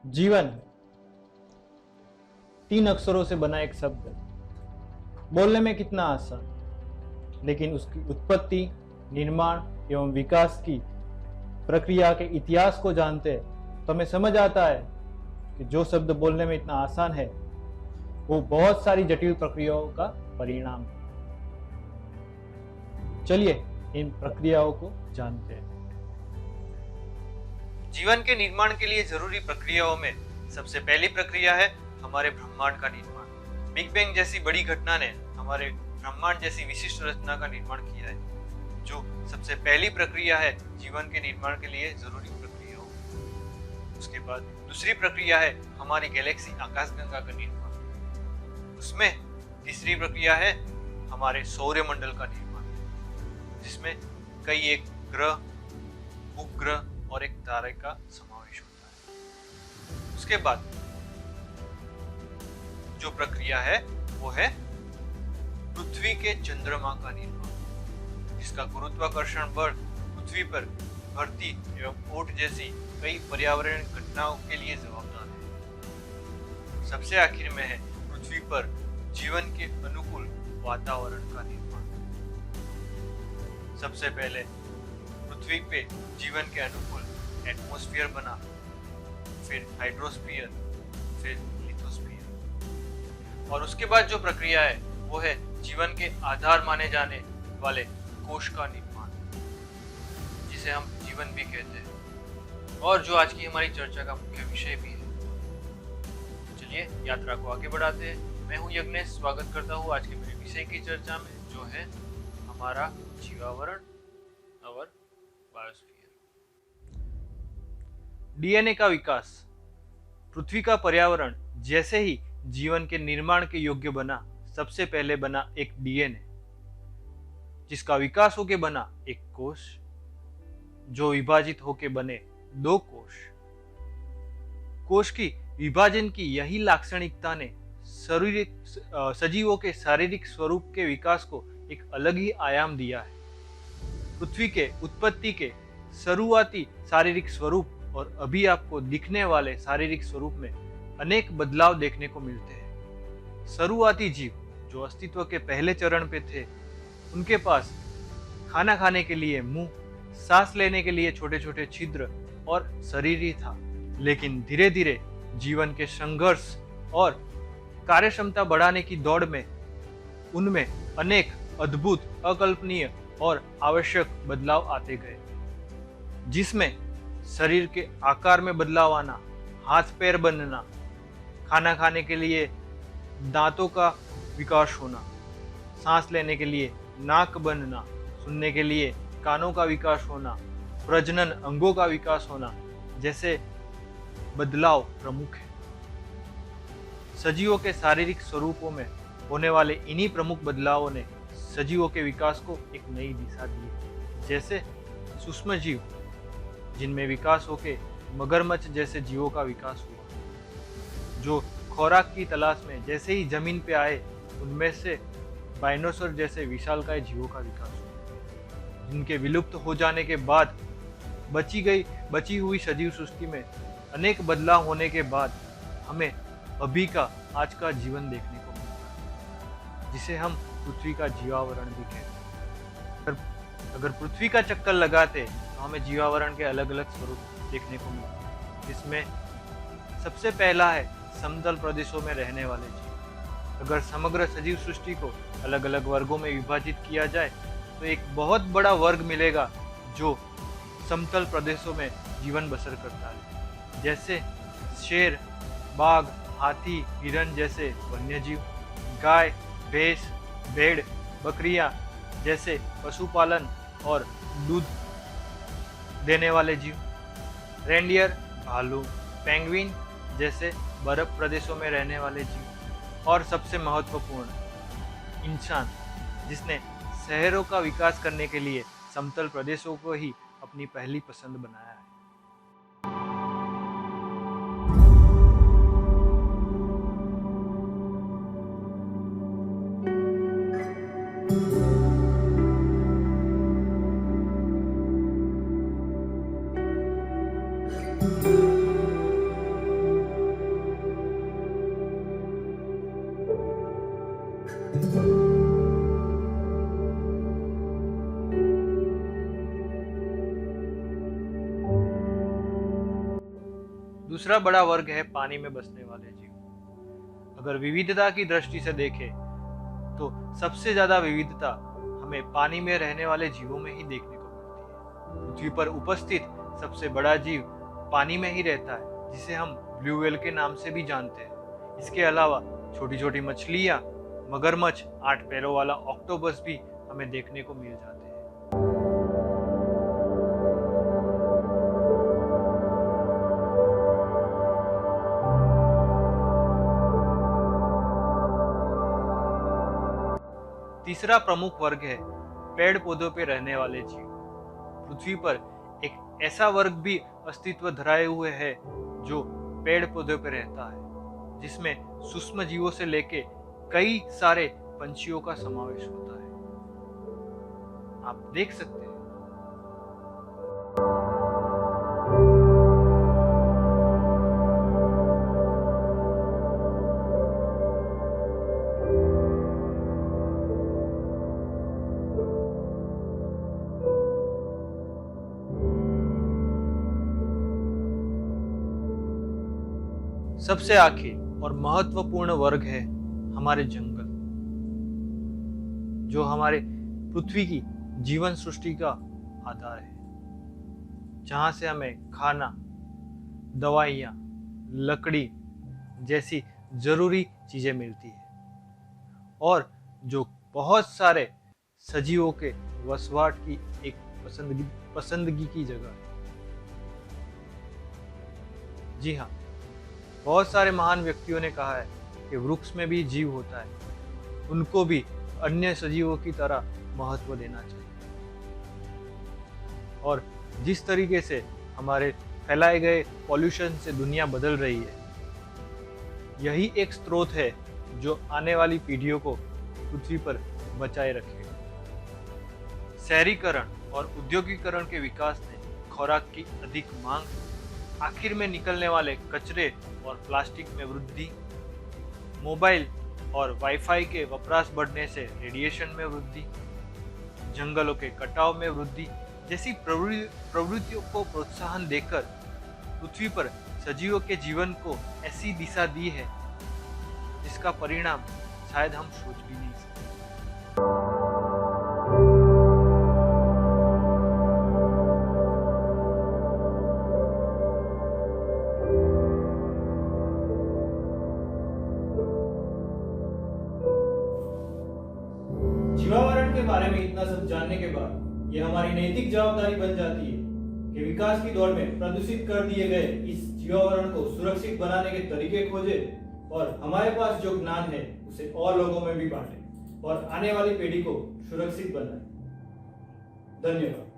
जीवन 3 अक्षरों से बना एक शब्द, बोलने में कितना आसान, लेकिन उसकी उत्पत्ति, निर्माण एवं विकास की प्रक्रिया के इतिहास को जानते हैं तो हमें समझ आता है कि जो शब्द बोलने में इतना आसान है वो बहुत सारी जटिल प्रक्रियाओं का परिणाम है। चलिए इन प्रक्रियाओं को जानते हैं। जीवन के निर्माण के लिए जरूरी प्रक्रियाओं में सबसे पहली प्रक्रिया है हमारे ब्रह्मांड का निर्माण। बिग बैंग जैसी बड़ी घटना ने हमारे ब्रह्मांड जैसी विशिष्ट रचना का निर्माण किया है, जो सबसे पहली प्रक्रिया है जीवन के निर्माण के लिए जरूरी प्रक्रियाओं। उसके बाद दूसरी प्रक्रिया है हमारी गैलेक्सी आकाशगंगा का निर्माण। उसमें तीसरी प्रक्रिया है हमारे सौरमंडल का निर्माण, जिसमें कई एक ग्रह, उपग्रह और एक तारे का समावेश होता है। उसके बाद जो प्रक्रिया है वो है पृथ्वी के चंद्रमा का निर्माण, जिसका गुरुत्वाकर्षण बल पृथ्वी पर धरती एवं ओट जैसी कई पर्यावरण घटनाओं के लिए जवाबदार है। सबसे आखिर में है पृथ्वी पर जीवन के अनुकूल वातावरण का निर्माण। सबसे पहले पृथ्वी पे जीवन के अनुकूल एटमॉस्फेयर बना, फिर हाइड्रोस्फीयर, फिर लिथोस्फीयर, और उसके बाद जो प्रक्रिया है वो है जीवन के आधार माने जाने वाले कोश का निर्माण, जिसे हम जीवन भी कहते हैं, और जो आज की हमारी चर्चा का मुख्य विषय भी है। चलिए यात्रा को आगे बढ़ाते हैं। मैं हूँ यज्ञेश, स्वागत करता हूँ आज के मेरे विषय की चर्चा में, जो है हमारा जीवावरण और बायोस्फीयर। डीएनए का विकास। पृथ्वी का पर्यावरण जैसे ही जीवन के निर्माण के योग्य बना, सबसे पहले बना एक डीएनए, जिसका विकास होके बना एक कोश, जो विभाजित होके बने 2 कोश। कोश की विभाजन की यही लाक्षणिकता ने सजीवों के शारीरिक स्वरूप के विकास को एक अलग ही आयाम दिया है। पृथ्वी के उत्पत्ति के शुरुआती शारीरिक स्वरूप और अभी आपको दिखने वाले शारीरिक स्वरूप में अनेक बदलाव देखने को मिलते हैं। शुरुआती जीव जो अस्तित्व के पहले चरण पे थे, उनके पास खाना खाने के लिए मुंह, सांस लेने के लिए छोटे छोटे छिद्र और शरीर ही था। लेकिन धीरे धीरे जीवन के संघर्ष और कार्यक्षमता बढ़ाने की दौड़ में उनमें अनेक अद्भुत, अकल्पनीय और आवश्यक बदलाव आते गए, जिसमें शरीर के आकार में बदलाव आना, हाथ पैर बनना, खाना खाने के लिए दांतों का विकास होना, सांस लेने के लिए नाक बनना, सुनने के लिए कानों का विकास होना, प्रजनन अंगों का विकास होना जैसे बदलाव प्रमुख है। सजीवों के शारीरिक स्वरूपों में होने वाले इन्हीं प्रमुख बदलावों ने सजीवों के विकास को एक नई दिशा दी। जैसे सूक्ष्म जीव, जिनमें विकास होके मगरमच्छ जैसे जीवों का विकास हुआ, जो खुराक की तलाश में जैसे ही जमीन पे आए, उनमें से डायनासोर जैसे विशालकाय जीवों का विकास हुआ, जिनके विलुप्त हो जाने के बाद बची हुई सजीव सृष्टि में अनेक बदलाव होने के बाद हमें अभी का आज का जीवन देखने को मिलता है, जिसे हम पृथ्वी का जीवावरण भी कहते हैं। अगर पृथ्वी का चक्कर लगाते तो हमें जीवावरण के अलग अलग स्वरूप देखने को मिलते हैं, जिसमें सबसे पहला है समतल प्रदेशों में रहने वाले जीव। अगर समग्र सजीव सृष्टि को अलग अलग वर्गों में विभाजित किया जाए तो एक बहुत बड़ा वर्ग मिलेगा जो समतल प्रदेशों में जीवन बसर करता है, जैसे शेर, बाघ, हाथी, हिरण जैसे वन्यजीव, गाय, भैंस, भेड़, बकरियां जैसे पशुपालन और दूध देने वाले जीव, रेंडियर, भालू, पेंगुइन जैसे बर्फ प्रदेशों में रहने वाले जीव, और सबसे महत्वपूर्ण इंसान, जिसने शहरों का विकास करने के लिए समतल प्रदेशों को ही अपनी पहली पसंद बनाया है। तीसरा बड़ा वर्ग है पानी में बसने वाले जीव। अगर विविधता की दृष्टि से देखें तो सबसे ज्यादा विविधता हमें पानी में रहने वाले जीवों में ही देखने को मिलती है। पृथ्वी पर उपस्थित सबसे बड़ा जीव पानी में ही रहता है, जिसे हम ब्लू व्हेल के नाम से भी जानते हैं। इसके अलावा छोटी छोटी मछलियां, मगरमच्छ, 8 पैरों वाला ऑक्टोपस भी हमें देखने को मिल जाते हैं। तीसरा प्रमुख वर्ग है पेड़ पौधों पर रहने वाले जीव। पृथ्वी पर एक ऐसा वर्ग भी अस्तित्व धराए हुए है जो पेड़ पौधों पर रहता है, जिसमें सूक्ष्म जीवों से लेके कई सारे पंछियों का समावेश होता है। आप देख सकते हैं। सबसे आखिर और महत्वपूर्ण वर्ग है हमारे जंगल, जो हमारे पृथ्वी की जीवन सृष्टि का आधार है, जहां से हमें खाना, दवाइयाँ, लकड़ी जैसी जरूरी चीजें मिलती है, और जो बहुत सारे सजीवों के वसवाट की एक पसंदगी की जगह है। जी हाँ, बहुत सारे महान व्यक्तियों ने कहा है कि वृक्ष में भी जीव होता है, उनको भी अन्य सजीवों की तरह महत्व देना चाहिए। और जिस तरीके से हमारे फैलाए गए पॉल्यूशन से दुनिया बदल रही है, यही एक स्रोत है जो आने वाली पीढ़ियों को पृथ्वी पर बचाए रखेगा। शहरीकरण और उद्योगीकरण के विकास ने खुराक की अधिक मांग, आखिर में निकलने वाले कचरे और प्लास्टिक में वृद्धि, मोबाइल और वाईफाई के वपराश बढ़ने से रेडिएशन में वृद्धि, जंगलों के कटाव में वृद्धि जैसी प्रवृत्तियों को प्रोत्साहन देकर पृथ्वी पर सजीवों के जीवन को ऐसी दिशा दी है जिसका परिणाम शायद हम सोच भी नहीं सकते। जीवावरण के बारे में इतना सब जानने के बाद ये हमारी नैतिक जवाबदारी बन जाती है कि विकास की दौड़ में प्रदूषित कर दिए गए इस जीवावरण को सुरक्षित बनाने के तरीके खोजे और हमारे पास जो ज्ञान है उसे और लोगों में भी बांटे और आने वाली पीढ़ी को सुरक्षित बनाए। धन्यवाद।